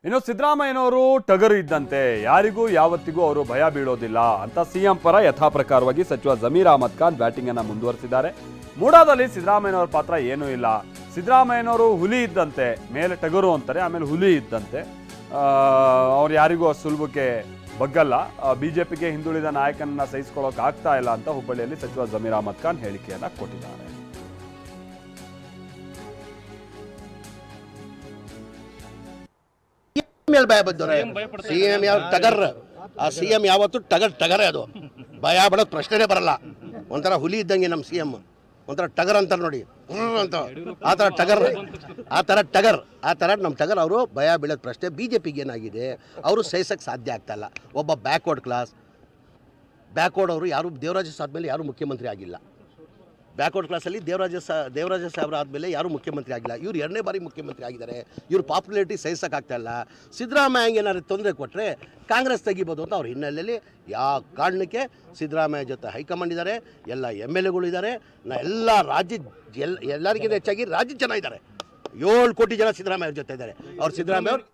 ಇನ್ನು ಸಿದ್ದರಾಮಯ್ಯನವರು ಟಗರು ಇದ್ದಂತೆ ಯಾರಿಗೂ ಯಾವತ್ತಿಗೂ ಅವರು ಭಯ ಬೀಳೋದಿಲ್ಲ ಅಂತ ಸಿಎಂ ಪರ ಯಥಾ ಪ್ರಕಾರವಾಗಿ ಸಚಿವ ಜಮೀರ್ ಅಹಮದ್ ಖಾನ್ ಬ್ಯಾಟಿಂಗ್ ಅನ್ನು ಮುಂದುವರಿಸಿದ್ದಾರೆ. ಮೂಡಾದಲ್ಲಿ ಸಿದ್ದರಾಮಯ್ಯನವರ ಪಾತ್ರ ಏನೂ ಇಲ್ಲ. ಸಿದ್ದರಾಮಯ್ಯನವರು ಹುಲಿ ಇದ್ದಂತೆ, ಮೇಲೆ ಟಗರು ಅಂತಾರೆ, ಆಮೇಲೆ ಹುಲಿ ಇದ್ದಂತೆ. ಅವ್ರು ಯಾರಿಗೂ ಸುಲಭಕ್ಕೆ ಬಗ್ಗಲ್ಲ. ಬಿಜೆಪಿಗೆ ಹಿಂದುಳಿದ ನಾಯಕನನ್ನ ಸಹಿಸಿಕೊಳ್ಳೋಕೆ ಆಗ್ತಾ ಇಲ್ಲ ಅಂತ ಹುಬ್ಬಳ್ಳಿಯಲ್ಲಿ ಸಚಿವ ಜಮೀರ್ ಅಹಮದ್ ಖಾನ್ ಹೇಳಿಕೆಯನ್ನ ಕೊಟ್ಟಿದ್ದಾರೆ. ಸಿಎಂ ಯಾವ ಟಗರ್, ಆ ಸಿಎಂ ಯಾವತ್ತು ಟಗರೇ. ಅದು ಭಯ ಬಿಡೋದು ಪ್ರಶ್ನೆನೇ ಬರಲ್ಲ. ಒಂಥರ ಹುಲಿ ಇದ್ದಂಗೆ ನಮ್ಮ ಸಿಎಂ, ಒಂಥರ ಟಗರ್ ಅಂತಾರೆ ನೋಡಿ ಅಂತ, ಆ ಥರ ಟಗರ್ ನಮ್ಮ ಟಗರ್. ಅವರು ಭಯ ಬೀಳೋದು ಪ್ರಶ್ನೆ. ಬಿಜೆಪಿಗೆ ಏನಾಗಿದೆ, ಅವರು ಸಹಿಸಕ್ಕೆ ಸಾಧ್ಯ ಆಗ್ತಾ ಇಲ್ಲ. ಒಬ್ಬ ಬ್ಯಾಕ್ವರ್ಡ್ ಅವರು ಯಾರು ದೇವರಾಜ ಆದಮೇಲೆ ಯಾರು ಮುಖ್ಯಮಂತ್ರಿ ಆಗಿಲ್ಲ. ಬ್ಯಾಕ್ವರ್ಡ್ ಕ್ಲಾಸಲ್ಲಿ ದೇವರಾಜ ಸಾಹೇಬ್ರ ಆದಮೇಲೆ ಯಾರೂ ಮುಖ್ಯಮಂತ್ರಿ ಆಗಿಲ್ಲ. ಇವ್ರು 2ನೇ ಬಾರಿ ಮುಖ್ಯಮಂತ್ರಿ ಆಗಿದ್ದಾರೆ. ಇವ್ರ ಪಾಪ್ಯುಲಾರಿಟಿ ಸಹಿಸೋಕ್ಕಾಗ್ತಾ ಇಲ್ಲ. ಸಿದ್ದರಾಮಯ್ಯಂಗೆ ಏನಾದ್ರು ತೊಂದರೆ ಕೊಟ್ಟರೆ ಕಾಂಗ್ರೆಸ್ ತೆಗಿಬೋದು ಅಂತ ಅವ್ರ ಹಿನ್ನೆಲೆಯಲ್ಲಿ ಯಾವ ಕಾರಣಕ್ಕೆ ಸಿದ್ದರಾಮಯ್ಯ ಜೊತೆ ಹೈಕಮಾಂಡ್ ಇದ್ದಾರೆ, ಎಲ್ಲ MLA ಇದ್ದಾರೆ. ಎಲ್ಲ ಎಲ್ಲರಿಗಿಂತ ಹೆಚ್ಚಾಗಿ ರಾಜ್ಯ ಜನ ಇದ್ದಾರೆ. 7 ಕೋಟಿ ಜನ ಸಿದ್ದರಾಮಯ್ಯ ಅವ್ರ ಜೊತೆ ಇದ್ದಾರೆ. ಅವ್ರು ಸಿದ್ದರಾಮಯ್ಯ ಅವ್ರು